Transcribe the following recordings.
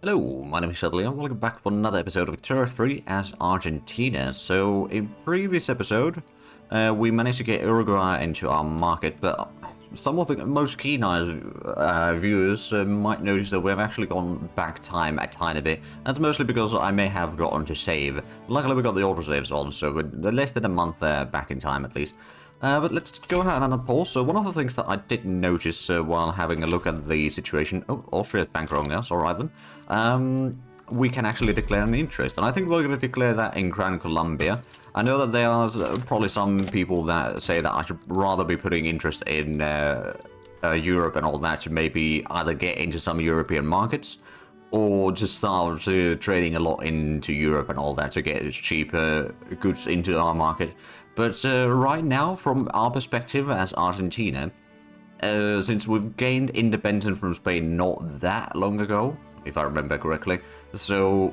Hello, my name is Shadley and welcome back for another episode of Terror 3 as Argentina. So, in previous episode, we managed to get Uruguay into our market, but some of the most keen-eyed viewers might notice that we've actually gone back time a tiny bit. That's mostly because I may have gotten to save. Luckily we got the autosaves on, so we're less than a month back in time at least. But let's go ahead and unpause. So one of the things that I did notice while having a look at the situation... Oh, Austria's bankrolling us, alright then. We can actually declare an interest. And I think we're going to declare that in Gran Colombia. I know that there are probably some people that say that I should rather be putting interest in Europe and all that to maybe either get into some European markets or just start trading a lot into Europe and all that to get cheaper goods into our market. But right now, from our perspective as Argentina, since we've gained independence from Spain not that long ago, if I remember correctly, so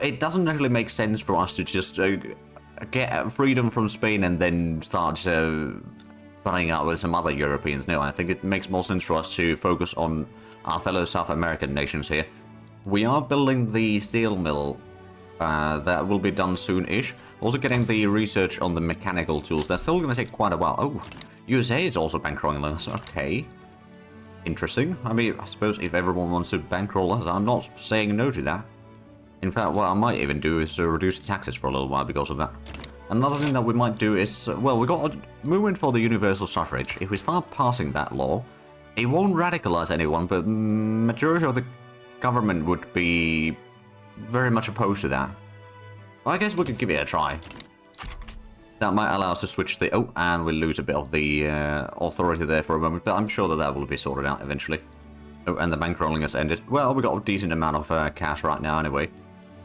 it doesn't actually make sense for us to just get freedom from Spain and then start buying out with some other Europeans. No, I think it makes more sense for us to focus on our fellow South American nations here. We are building the steel mill. That will be done soon-ish. Also getting the research on the mechanical tools. That's still going to take quite a while. Oh, USA is also bankrolling us. Okay. Interesting. I mean, I suppose if everyone wants to bankroll us, I'm not saying no to that. In fact, what I might even do is reduce the taxes for a little while because of that. Another thing that we might do is, well, we got a movement for the universal suffrage. If we start passing that law, it won't radicalize anyone, but majority of the government would be very much opposed to that. Well, I guess we could give it a try. That might allow us to switch the... Oh, and we lose a bit of the authority there for a moment, but I'm sure that that will be sorted out eventually. Oh, and the bankrolling has ended. Well, we got a decent amount of cash right now anyway.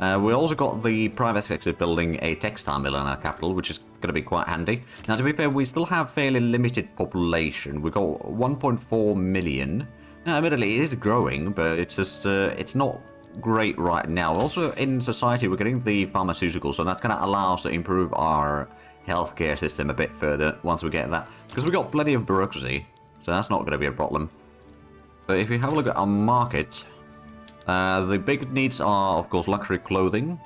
We also got the private sector building a textile mill in our capital, which is going to be quite handy. Now, to be fair, we still have fairly limited population. We've got 1.4 million. Now, admittedly, it is growing, but it's just... it's not great right now. Also, in society, we're getting the pharmaceuticals, so that's going to allow us to improve our healthcare system a bit further once we get that. Because we got plenty of bureaucracy, so that's not going to be a problem. But if you have a look at our market, the big needs are, of course, luxury clothing,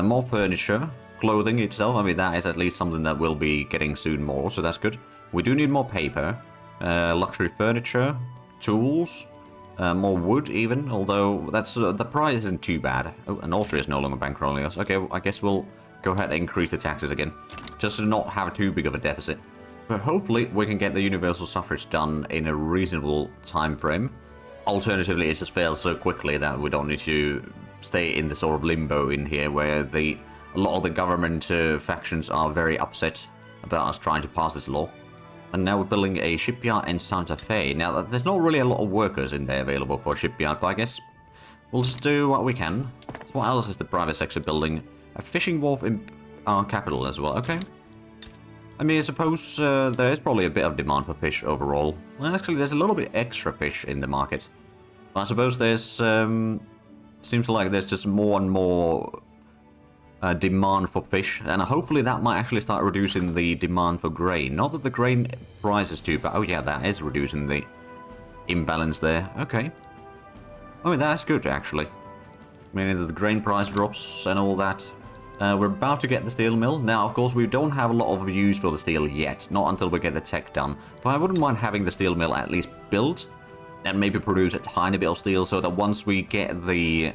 more furniture, clothing itself. I mean, that is at least something that we'll be getting soon more, so that's good. We do need more paper, luxury furniture, tools, more wood even, although that's the price isn't too bad. Oh, and Austria is no longer bankrolling us. Okay, well, I guess we'll go ahead and increase the taxes again, just to not have too big of a deficit. But hopefully we can get the universal suffrage done in a reasonable time frame. Alternatively, it just fails so quickly that we don't need to stay in the sort of limbo in here where a lot of the government factions are very upset about us trying to pass this law. And now we're building a shipyard in Santa Fe. Now, there's not really a lot of workers in there available for a shipyard, but I guess we'll just do what we can. So what else is the private sector building? A fishing wharf in our capital as well. Okay. I mean, I suppose there is probably a bit of demand for fish overall. Well, actually, there's a little bit extra fish in the market. But I suppose there's... seems like there's just more and more demand for fish. And hopefully that might actually start reducing the demand for grain. Not that the grain price is too bad. Oh yeah, that is reducing the imbalance there. Okay. I mean, that's good, actually. Meaning that the grain price drops and all that. We're about to get the steel mill. Now, of course, we don't have a lot of use for the steel yet. Not until we get the tech done. But I wouldn't mind having the steel mill at least built. And maybe produce a tiny bit of steel so that once we get the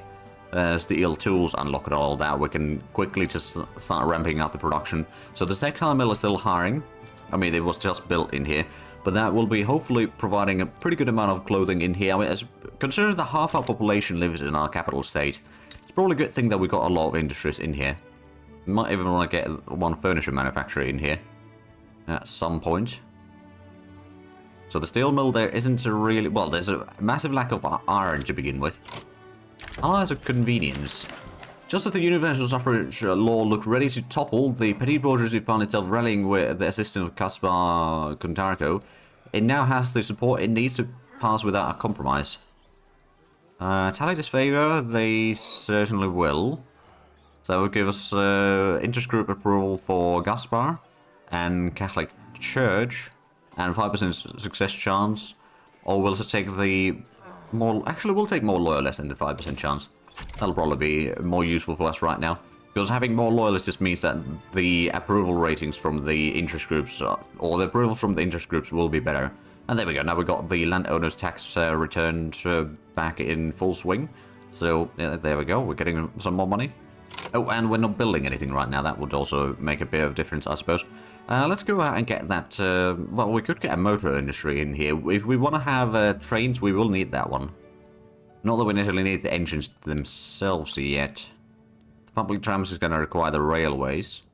steel tools unlocked and all that, we can quickly just start ramping up the production. So the textile mill is still hiring. I mean, it was just built in here. But that will be hopefully providing a pretty good amount of clothing in here. I mean, considering that half our population lives in our capital state, it's probably a good thing that we got a lot of industries in here. Might even want to get one furniture manufacturer in here at some point. So the steel mill there isn't a really... Well, there's a massive lack of iron to begin with. Allies of convenience. Just as the universal suffrage law looked ready to topple, the petty bourgeoisie found itself rallying with the assistance of Caspar Contarco. It now has the support it needs to pass without a compromise. Tally disfavor, they certainly will. So that would give us interest group approval for Gaspar and Catholic Church and 5% success chance. Or we'll just take the more... Actually, we'll take more loyalists than the 5% chance. That'll probably be more useful for us right now. Because having more loyalists just means that the approval ratings from the interest groups, or the approvals from the interest groups will be better. And there we go, now we got the landowners tax returned back in full swing. So, yeah, there we go, we're getting some more money. Oh, and we're not building anything right now, that would also make a bit of difference, I suppose. Let's go out and get that, well, we could get a motor industry in here. If we want to have trains, we will need that one. Not that we necessarily need the engines themselves yet. The public trams is going to require the railways.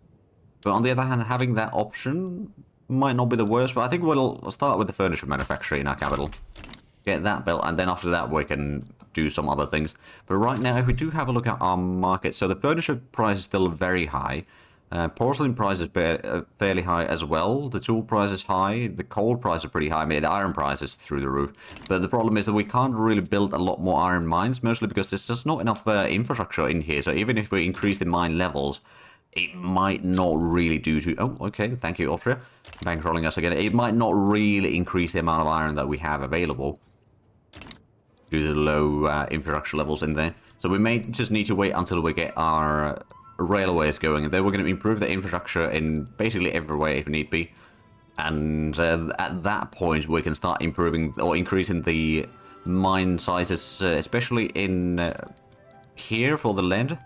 But on the other hand, having that option might not be the worst, but I think we'll start with the furniture manufacturer in our capital. Get that built, and then after that we can do some other things. But right now, if we do have a look at our market, so the furniture price is still very high. Porcelain price is fairly high as well. The tool price is high. The coal price is pretty high. I mean, the iron price is through the roof. But the problem is that we can't really build a lot more iron mines, mostly because there's just not enough infrastructure in here. So even if we increase the mine levels, it might not really do to... Oh, okay, thank you, Austria. Bankrolling us again. It might not really increase the amount of iron that we have available due to the low infrastructure levels in there. So we may just need to wait until we get our railways going, and then we're going to improve the infrastructure in basically every way if need be. And at that point, we can start improving or increasing the mine sizes, especially in here for the lead.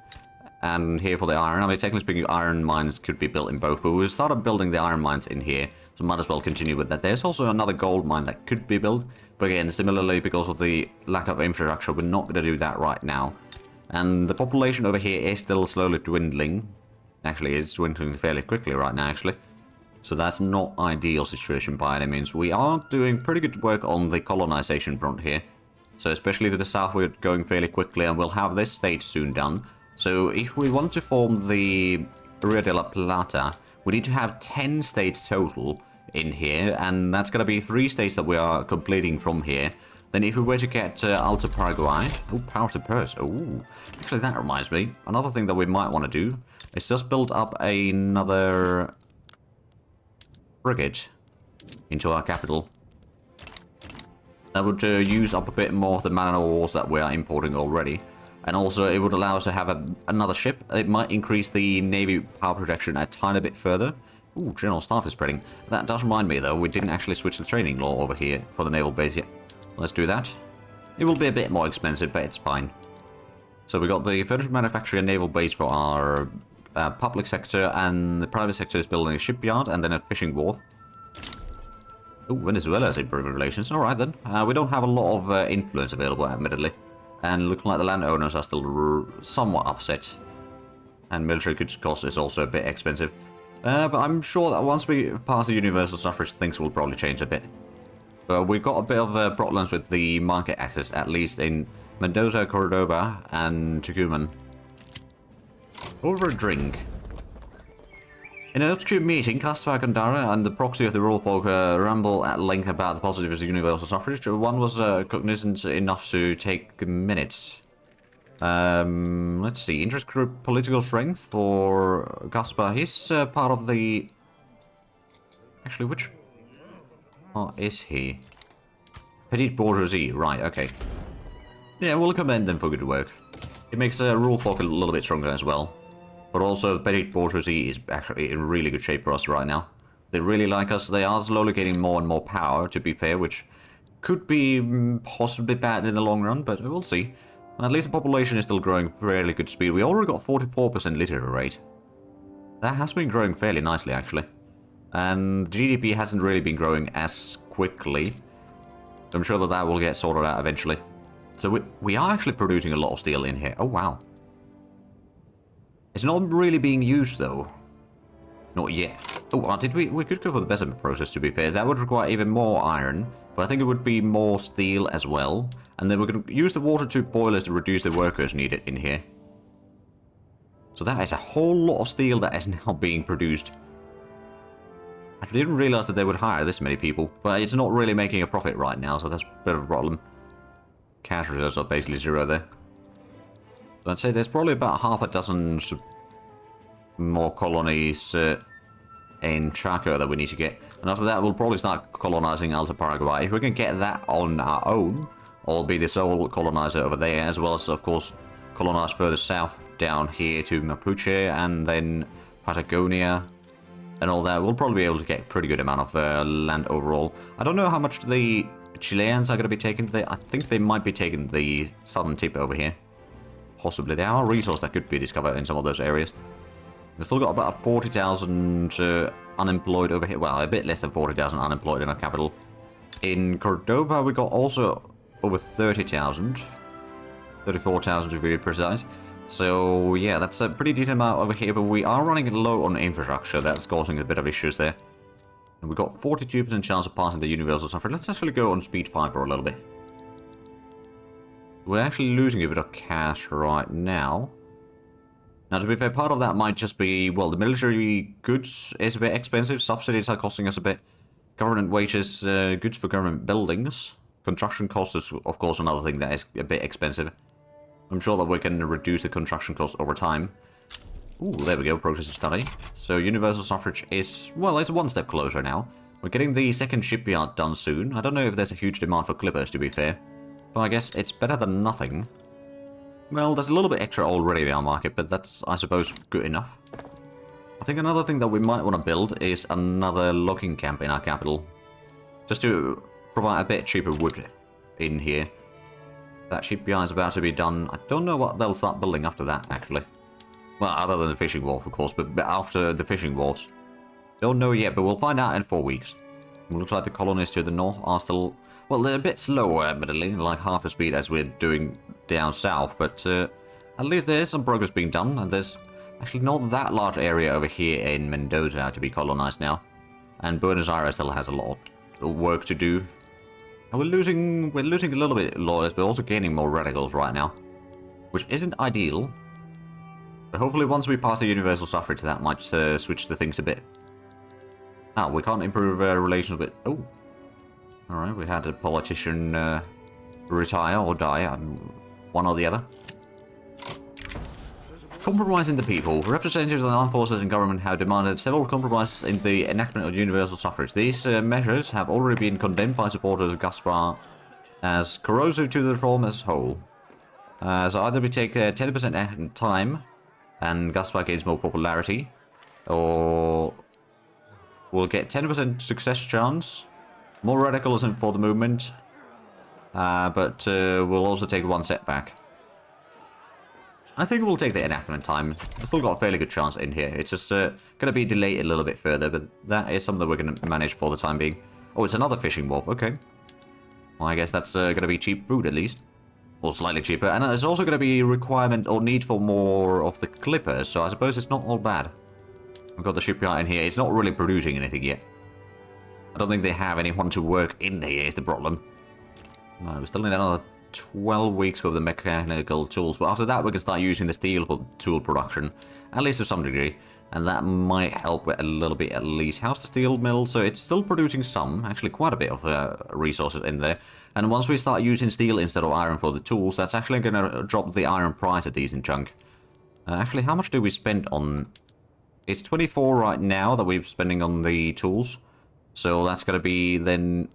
And here for the iron. I mean, technically speaking, iron mines could be built in both, but we'll start building the iron mines in here, so might as well continue with that. There's also another gold mine that could be built, but again, similarly, because of the lack of infrastructure, we're not going to do that right now. And the population over here is still slowly dwindling. Actually, it's dwindling fairly quickly right now, actually. So that's not ideal situation by any means. We are doing pretty good work on the colonization front here. So especially to the south, we're going fairly quickly, and we'll have this stage soon done. So if we want to form the Rio de la Plata, we need to have 10 states total in here, and that's going to be 3 states that we are completing from here. Then if we were to get Alto Paraguay, oh, power to purse, oh, actually that reminds me, another thing that we might want to do is just build up another frigate into our capital. That would use up a bit more of the man of wars that we are importing already. And also, it would allow us to have another ship. It might increase the Navy power projection a tiny bit further. Ooh, General Staff is spreading. That does remind me, though, we didn't actually switch the training law over here for the naval base yet. Let's do that. It will be a bit more expensive, but it's fine. So we got the furniture manufacturer naval base for our public sector, and the private sector is building a shipyard and then a fishing wharf. Oh, Venezuela has improving relations. Alright then. We don't have a lot of influence available, admittedly. And looking like the landowners are still somewhat upset. And military cost is also a bit expensive. But I'm sure that once we pass the universal suffrage, things will probably change a bit. We've got a bit of problems with the market access, at least in Mendoza, Cordoba, and Tucumán. Over a drink. In an obscure meeting, Caspar Gandara and the proxy of the rural folk ramble at length about the positives of universal suffrage. One was cognizant enough to take minutes. Let's see. Interest group political strength for Caspar. He's part of the... Actually, which part is he? Petite bourgeoisie. Right, okay. Yeah, we'll commend them for good work. It makes rural folk a little bit stronger as well. But also, the petite bourgeoisie is actually in really good shape for us right now. They really like us. They are slowly getting more and more power, to be fair, which could be possibly bad in the long run, but we'll see. At least the population is still growing fairly good speed. We already got 44% literary rate. That has been growing fairly nicely, actually. And GDP hasn't really been growing as quickly. I'm sure that that will get sorted out eventually. So we are actually producing a lot of steel in here. Oh, wow. It's not really being used, though. Not yet. Oh, did we could go for the Bessemer process, to be fair. That would require even more iron, but I think it would be more steel as well. And then we're going to use the water tube boilers to reduce the workers needed in here. So that is a whole lot of steel that is now being produced. I didn't realize that they would hire this many people, but it's not really making a profit right now, so that's a bit of a problem. Cash reserves are basically zero there. So I'd say there's probably about half a dozen more colonies in Chaco that we need to get. And after that, we'll probably start colonizing Alto Paraguay. If we can get that on our own, I'll be the sole colonizer over there, as well as, of course, colonize further south down here to Mapuche, and then Patagonia, and all that. We'll probably be able to get a pretty good amount of land overall. I don't know how much the Chileans are going to be taking. I think they might be taking the southern tip over here. Possibly. There are resources that could be discovered in some of those areas. We've still got about 40,000 unemployed over here. Well, a bit less than 40,000 unemployed in our capital. In Cordoba, we got also over 30,000. 34,000 to be precise. So, yeah, that's a pretty decent amount over here, but we are running low on infrastructure. That's causing a bit of issues there. And we've got 42% chance of passing the universal suffrage. Let's actually go on speed 5 for a little bit. We're actually losing a bit of cash right now. Now, to be fair, part of that might just be, well, the military goods is a bit expensive. Subsidies are costing us a bit. Government wages, goods for government buildings. Construction costs is, of course, another thing that is a bit expensive. I'm sure that we can reduce the construction cost over time. Ooh, there we go, progress of study. So, universal suffrage is, well, it's one step closer now. We're getting the second shipyard done soon. I don't know if there's a huge demand for clippers, to be fair. But I guess it's better than nothing. Well, there's a little bit extra already in our market, but that's, I suppose, good enough. I think another thing that we might want to build is another logging camp in our capital. Just to provide a bit cheaper wood in here. That shipyard is about to be done. I don't know what they'll start building after that, actually. Well, other than the fishing wharf, of course, but after the fishing wharfs. Don't know yet, but we'll find out in 4 weeks. It looks like the colonies to the north are still... Well, they're a bit slower, admittedly, like half the speed as we're doing down south, but at least there is some progress being done, and there's actually not that large area over here in Mendoza to be colonized now. And Buenos Aires still has a lot of work to do. And we're losing a little bit of lawyers, but also gaining more radicals right now, which isn't ideal. But hopefully once we pass the universal suffrage, that might switch the things a bit. Now, we can't improve relations with... Oh. Alright, we had a politician retire or die, one or the other. Compromising the people. Representatives of the armed forces and government have demanded several compromises in the enactment of universal suffrage. These measures have already been condemned by supporters of Gaspar as corrosive to the reform as a whole. So either we take 10% time and Gaspar gains more popularity, or we'll get 10% success chance, more radicalism for the movement, but we'll also take one setback. I think we'll take the enactment time. I've still got a fairly good chance in here. It's just going to be delayed a little bit further, but that is something we're going to manage for the time being. Oh, it's another fishing wharf. Okay. Well, I guess that's going to be cheap food at least. Or slightly cheaper. And there's also going to be a requirement or need for more of the clippers, so I suppose it's not all bad. We've got the shipyard in here. It's not really producing anything yet. I don't think they have anyone to work in here is the problem. No, we still need another 12 weeks for the mechanical tools, but after that we can start using the steel for tool production, at least to some degree, and that might help a little bit at least. How's the steel mill? So it's still producing some, actually quite a bit of resources in there, and once we start using steel instead of iron for the tools, that's actually going to drop the iron price a decent chunk. Actually, how much do we spend on... It's 24 right now that we're spending on the tools, so that's going to be then...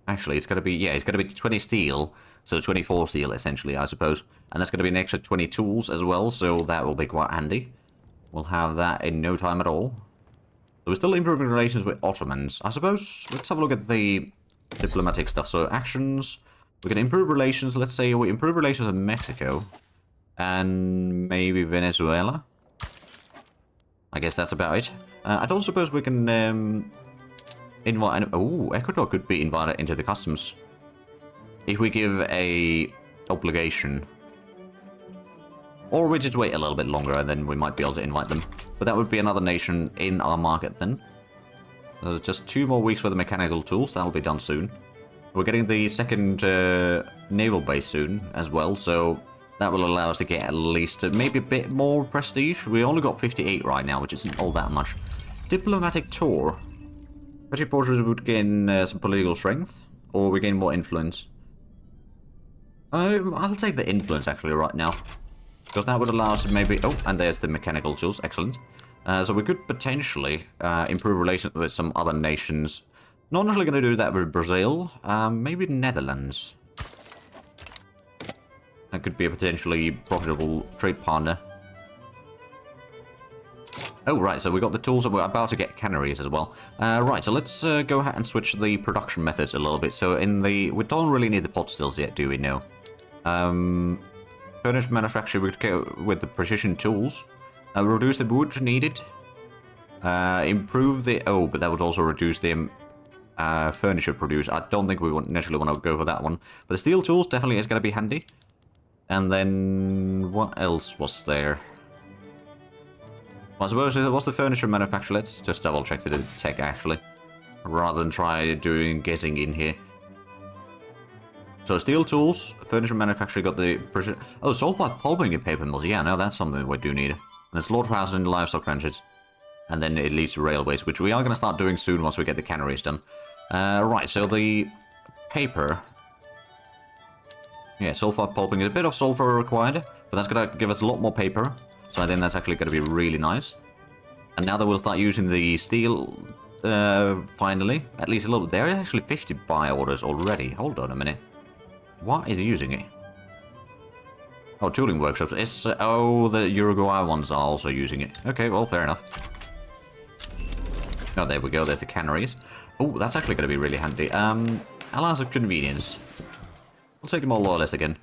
Actually, it's going to be, yeah, it's going to be 20 steel, so 24 steel, essentially, I suppose. And that's going to be an extra 20 tools as well, so that will be quite handy. We'll have that in no time at all. So we're still improving relations with Ottomans. I suppose, let's have a look at the diplomatic stuff. So, actions, we can improve relations. Let's say we improve relations with Mexico. And maybe Venezuela. I guess that's about it. I don't suppose we can... invite... Oh, Ecuador could be invited into the customs. If we give a obligation. Or we just wait a little bit longer and then we might be able to invite them. But that would be another nation in our market then. There's just 2 more weeks for the mechanical tools. That'll be done soon. We're getting the second naval base soon as well. So that will allow us to get at least maybe a bit more prestige. We only got 58 right now, which isn't all that much. Diplomatic tour. Petty portraits would gain some political strength. Or we gain more influence. I'll take the influence actually right now. Because that would allow us to maybe... Oh, and there's the mechanical tools. Excellent. So we could potentially improve relations with some other nations. Not necessarily going to do that with Brazil. Maybe Netherlands. That could be a potentially profitable trade partner. Oh, right, so we got the tools and we're about to get canneries as well. Right, so let's go ahead and switch the production methods a little bit. So we don't really need the pot stills yet, do we? No. Furniture manufacture with the precision tools. Reduce the wood needed. Improve the... Oh, but that would also reduce the furniture produced. I don't think we naturally want to go for that one. But the steel tools definitely is going to be handy. And then... what else was there? Well, I suppose it was the furniture manufacturer. Let's just double check the tech actually, rather than try guessing in here. So steel tools, furniture manufacturer got the precision. Oh, sulfide pulping in paper mills. Yeah, no, that's something we do need. And the slaughterhouse and livestock ranches, and then it leads to railways, which we are going to start doing soon once we get the canneries done. Right, so the paper. Yeah, sulfide pulping is a bit of sulfur required, but that's going to give us a lot more paper. So I think that's actually going to be really nice. And now that we'll start using the steel, finally, at least a little bit. There are actually 50 buy orders already. Hold on a minute. What is using it? Oh, tooling workshops. It's, oh, the Uruguay ones are also using it. Okay, well, fair enough. Oh, there we go. There's the canneries. Oh, that's actually going to be really handy. Allies of convenience. We'll take them all loyalist again.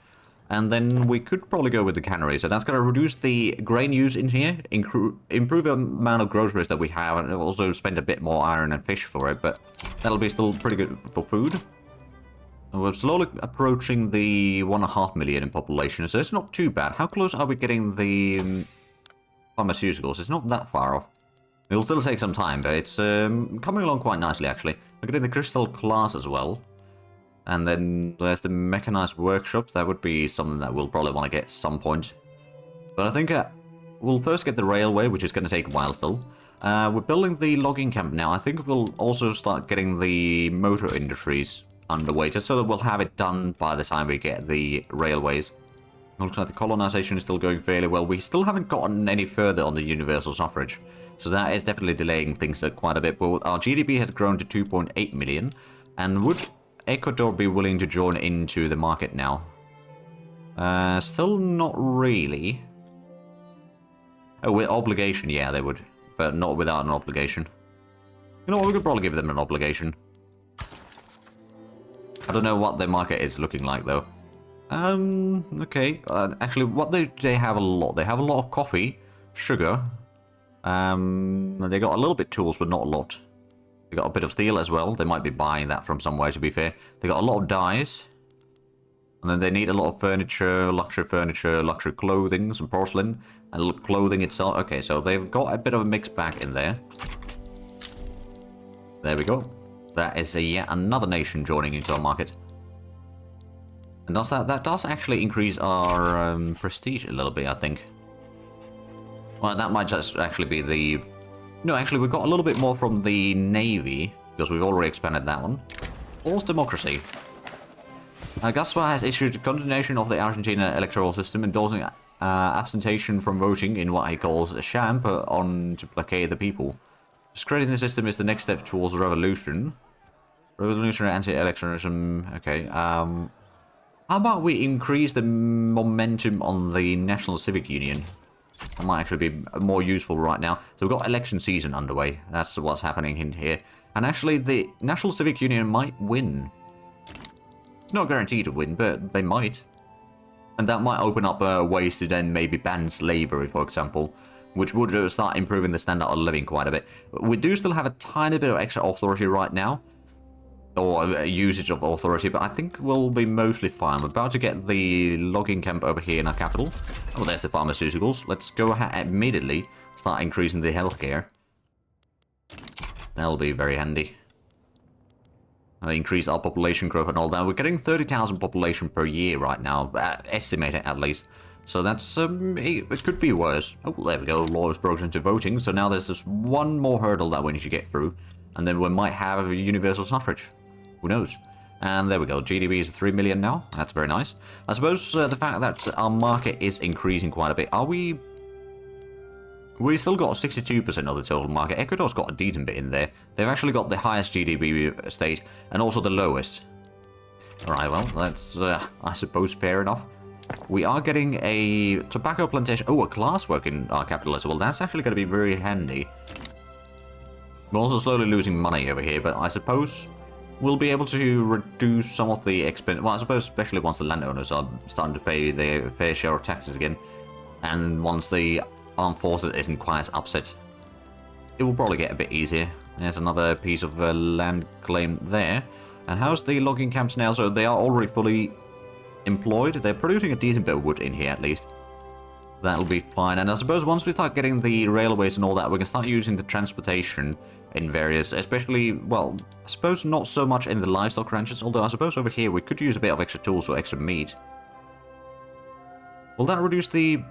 And then we could probably go with the cannery. So that's going to reduce the grain use in here, improve the amount of groceries that we have, and also spend a bit more iron and fish for it. But that'll be still pretty good for food. And we're slowly approaching the 1.5 million in population, so it's not too bad. How close are we getting the pharmaceuticals? It's not that far off. It'll still take some time, but it's coming along quite nicely, actually. We're getting the crystal class as well. And then there's the mechanized workshop. That would be something that we'll probably want to get at some point. But I think we'll first get the railway, which is going to take a while still. We're building the logging camp now. I think we'll also start getting the motor industries underway, just so that we'll have it done by the time we get the railways. Looks like the colonization is still going fairly well. We still haven't gotten any further on the universal suffrage. So that is definitely delaying things quite a bit. But our GDP has grown to 2.8 million. And would Ecuador be willing to join into the market now? Still not really. Oh, with obligation, yeah, they would. But not without an obligation. You know what, we could probably give them an obligation. I don't know what their market is looking like, though. Okay. Actually, what they have a lot. They have a lot of coffee, sugar. They got a little bit tools, but not a lot. They got a bit of steel as well. They might be buying that from somewhere, to be fair. They got a lot of dyes. And then they need a lot of furniture, luxury clothing, some porcelain, and clothing itself. Okay, so they've got a bit of a mixed bag in there. There we go. That is yet another nation joining into our market. And that does actually increase our prestige a little bit, I think. Well, that might just actually be the... No, actually, we've got a little bit more from the Navy, because we've already expanded that one. Forced democracy. Gaspar has issued a condemnation of the Argentina electoral system, endorsing abstention from voting in what he calls a sham put on to placate the people. Discrediting the system is the next step towards revolution. Revolutionary anti-electionism. Okay. How about we increase the momentum on the National Civic Union? That might actually be more useful right now. So we've got election season underway. That's what's happening in here. And actually, the National Civic Union might win. It's not guaranteed to win, but they might. And that might open up ways to then maybe ban slavery, for example, which would start improving the standard of living quite a bit. We do still have a tiny bit of extra authority right now, or usage of authority, but I think we'll be mostly fine. We're about to get the logging camp over here in our capital. Oh, there's the pharmaceuticals. Let's go ahead immediately start increasing the healthcare. That'll be very handy. Increase our population growth and all that. We're getting 30,000 population per year right now, estimated at least. So that's, it could be worse. Oh, there we go, law is broken into voting. So now there's just one more hurdle that we need to get through. And then we might have a universal suffrage. Who knows? And there we go, GDP is 3 million now. That's very nice. I suppose the fact that our market is increasing quite a bit. Are we... We still got 62% of the total market. Ecuador's got a decent bit in there. They've actually got the highest GDP state and also the lowest. Alright, well, that's, I suppose, fair enough. We are getting a tobacco plantation. Oh, a glasswork in our capital as well. That's actually going to be very handy. We're also slowly losing money over here, but I suppose we'll be able to reduce some of the expense. Well, I suppose especially once the landowners are starting to pay their fair share of taxes again, and once the armed forces isn't quite as upset, it will probably get a bit easier. There's another piece of land claim there. And how's the logging camps now? So they are already fully employed. They're producing a decent bit of wood in here at least. That'll be fine. And I suppose once we start getting the railways and all that, we can start using the transportation in various, especially, well, I suppose not so much in the livestock ranches, although I suppose over here we could use a bit of extra tools or extra meat. Will that reduce the...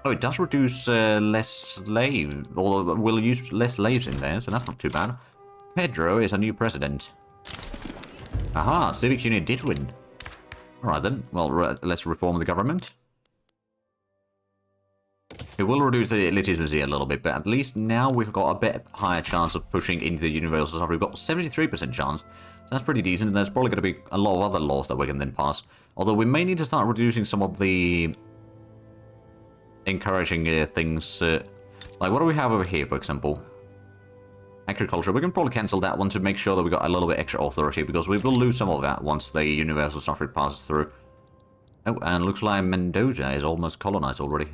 Oh, it does reduce less slaves, or we'll use less slaves in there, so that's not too bad. Pedro is a new president. Aha, Civic Union did win. Alright then, well, let's reform the government. It will reduce the legitimacy a little bit, but at least now we've got a bit higher chance of pushing into the universal suffrage. We've got 73% chance, so that's pretty decent, and there's probably going to be a lot of other laws that we can then pass. Although we may need to start reducing some of the encouraging things, like what do we have over here, for example? Agriculture. We can probably cancel that one to make sure that we got a little bit extra authority, because we will lose some of that once the universal suffrage passes through. Oh, and looks like Mendoza is almost colonized already.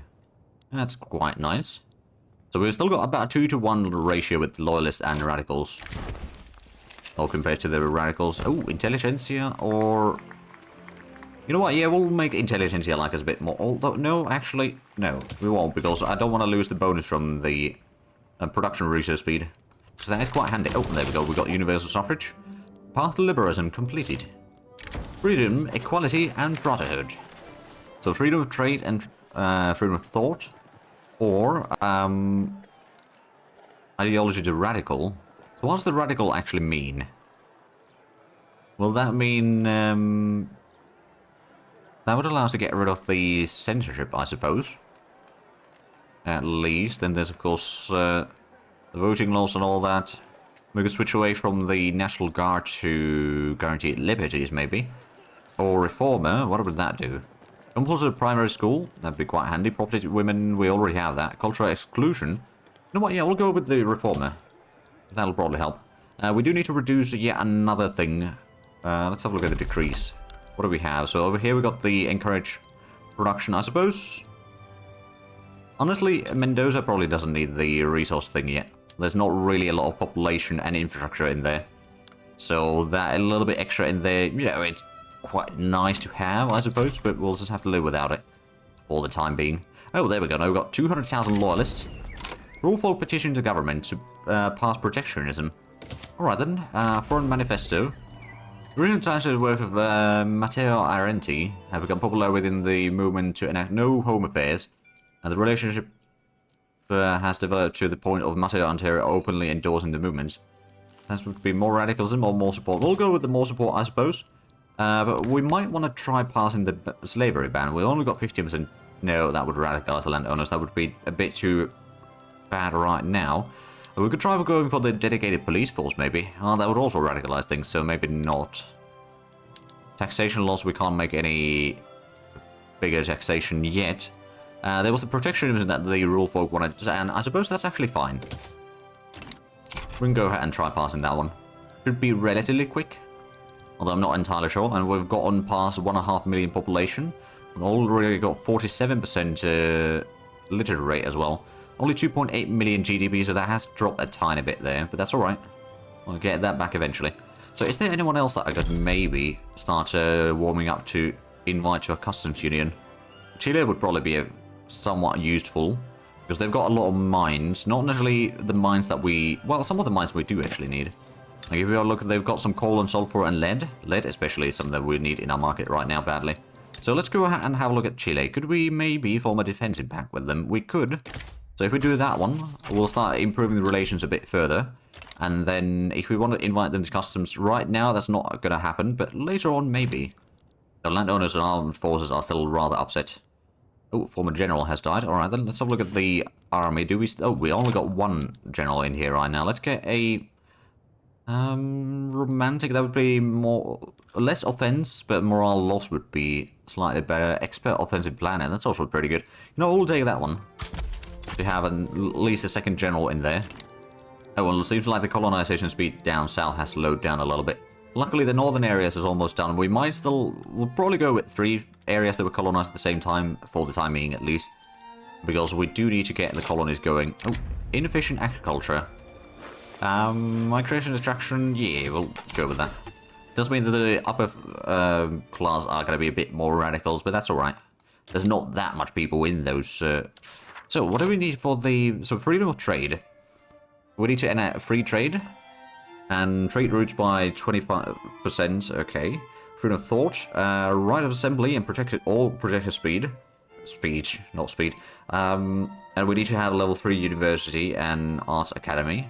That's quite nice. So we've still got about a 2-to-1 ratio with loyalists and radicals. Or compared to the radicals. Oh, intelligentsia or... You know what, yeah, we'll make intelligentsia like us a bit more. Although, no, actually, no, we won't, because I don't want to lose the bonus from the production research speed. So that is quite handy. Oh, there we go, we got universal suffrage. Path to liberalism completed. Freedom, equality, and brotherhood. So freedom of trade and freedom of thought. Or, ideology to radical. So what does the radical actually mean? Will that mean, that would allow us to get rid of the censorship, I suppose. At least. Then there's, of course, the voting laws and all that. We could switch away from the National Guard to guaranteed liberties, maybe. Or reformer, what would that do? Compulsory primary school, that'd be quite handy. Property to women, we already have that. Cultural exclusion. You know what, yeah, we'll go with the reformer. That'll probably help. We do need to reduce yet another thing. Let's have a look at the decrease. What do we have? So over here we got the encourage production, I suppose. Honestly, Mendoza probably doesn't need the resource thing yet. There's not really a lot of population and infrastructure in there. So that a little bit extra in there, you know, it's quite nice to have, I suppose, but we'll just have to live without it for the time being. Oh, there we go. Now we've got 200,000 loyalists. Rule for petition to government to pass protectionism. Alright then, foreign manifesto. The recent translated work of Matteo Arenti have become popular within the movement to enact no home affairs, and the relationship has developed to the point of Matteo Arenti openly endorsing the movement. That would be more radicalism or more support. We'll go with the more support, I suppose. But we might want to try passing the slavery ban. We only got 15%. No, that would radicalize the landowners. That would be a bit too bad right now. We could try going for the dedicated police force, maybe. Oh, that would also radicalize things, so maybe not. Taxation laws, we can't make any bigger taxation yet. There was the protectionism that the rule folk wanted, and I suppose that's actually fine. We can go ahead and try passing that one. Should be relatively quick, although I'm not entirely sure. And we've gotten past 1.5 million population. We've already got 47% literate rate as well. Only 2.8 million GDP, so that has dropped a tiny bit there, but that's alright. We'll get that back eventually. So is there anyone else that I could maybe start warming up to invite to a customs union? Chile would probably be somewhat useful, because they've got a lot of mines. Not necessarily the mines that we... Well, some of the mines we do actually need. Like if you look, they've got some coal and sulfur and lead. Lead especially is something that we need in our market right now badly. So let's go ahead and have a look at Chile. Could we maybe form a defensive pact with them? We could. So if we do that one, we'll start improving the relations a bit further. And then if we want to invite them to customs, right now that's not going to happen, but later on maybe. The landowners and armed forces are still rather upset. Oh, former general has died. Alright then, let's have a look at the army. Do we... Oh, we only got one general in here right now. Let's get a... romantic, that would be more... less offense, but morale loss would be slightly better. Expert offensive planning, that's also pretty good. You know, we'll take that one. To have at least a second general in there. Oh, well, it seems like the colonization speed down south has slowed down a little bit. Luckily, the northern areas is almost done. We'll probably go with 3 areas that were colonized at the same time, for the time being at least. Because we do need to get the colonies going. Oh, inefficient agriculture. Migration extraction, yeah, we'll go with that. Does mean that the upper class are going to be a bit more radicals, but that's alright. There's not that much people in those. So, what do we need for the... So, freedom of trade. We need to enact free trade. And trade routes by 25%, okay. Freedom of thought. Right of assembly and protected speed. Speech, not speed. And we need to have a level 3 university and arts academy.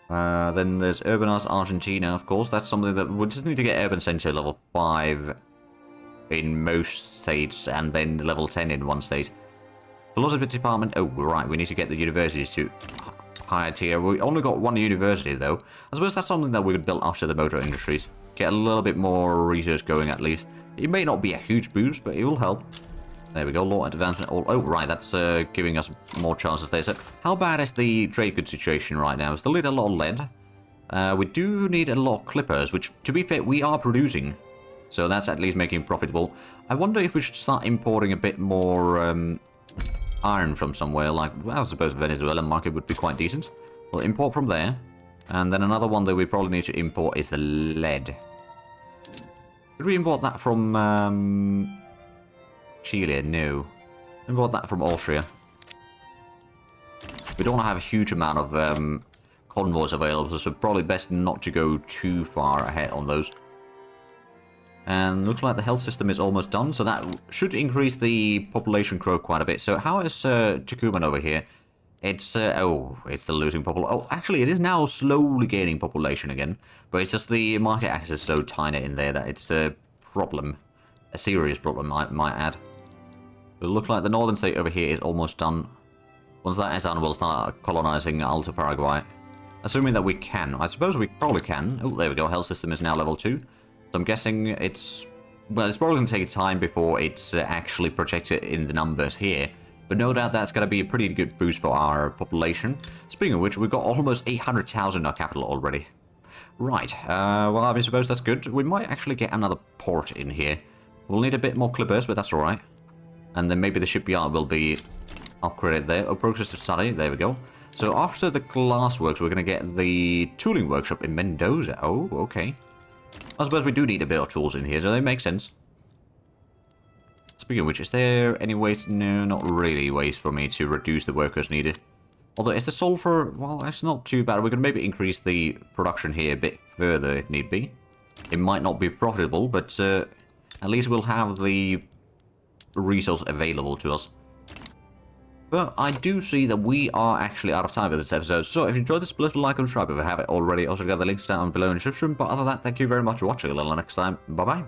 Then there's Urban Arts Argentina, of course. That's something that we just need to get Urban Center level 5 in most states, and then level 10 in one state. Philosophy Department, oh, right, we need to get the universities to higher tier. We only got 1 university, though. I suppose that's something that we could build after the motor industries. Get a little bit more research going, at least. It may not be a huge boost, but it will help. There we go, law advancement. Oh, right, that's giving us more chances there. So, how bad is the trade goods situation right now? We still need a lot of lead. We do need a lot of clippers, which, to be fair, we are producing. So that's at least making it profitable. I wonder if we should start importing a bit more iron from somewhere. Like, well, I suppose Venezuelan market would be quite decent. We'll import from there. And then another one that we probably need to import is the lead. Could we import that from... Chile? No. Import that from Austria. We don't have a huge amount of convoys available, so probably best not to go too far ahead on those. And looks like the health system is almost done, so that should increase the population growth quite a bit. So how is Tucumán over here? It's, oh, it's the losing population. Oh, actually, it is now slowly gaining population again. But it's just the market access is so tiny in there that it's a problem. A serious problem, I might add. It looks like the northern state over here is almost done. Once that is done, we'll start colonizing Alto Paraguay. Assuming that we can. I suppose we probably can. Oh, there we go. Health system is now level 2. So I'm guessing it's... Well, it's probably going to take time before it's actually projected in the numbers here. But no doubt that's going to be a pretty good boost for our population. Speaking of which, we've got almost 800,000 in our capital already. Right. Well, I suppose that's good. We might actually get another port in here. We'll need a bit more clippers, but that's alright. And then maybe the shipyard will be upgraded there. Oh, progress to study. There we go. So after the glass works, we're going to get the tooling workshop in Mendoza. Oh, okay. I suppose we do need a bit of tools in here, so they make sense. Speaking of which, is there any ways? No, not really ways for me to reduce the workers needed. Although, is the sulfur... Well, it's not too bad. We can maybe increase the production here a bit further if need be. It might not be profitable, but at least we'll have the resource available to us. But I do see that we are actually out of time for this episode, so if you enjoyed this, please like and subscribe if you haven't already. Also, got the links down below in the description. But other than that, thank you very much for watching. Until next time, bye-bye.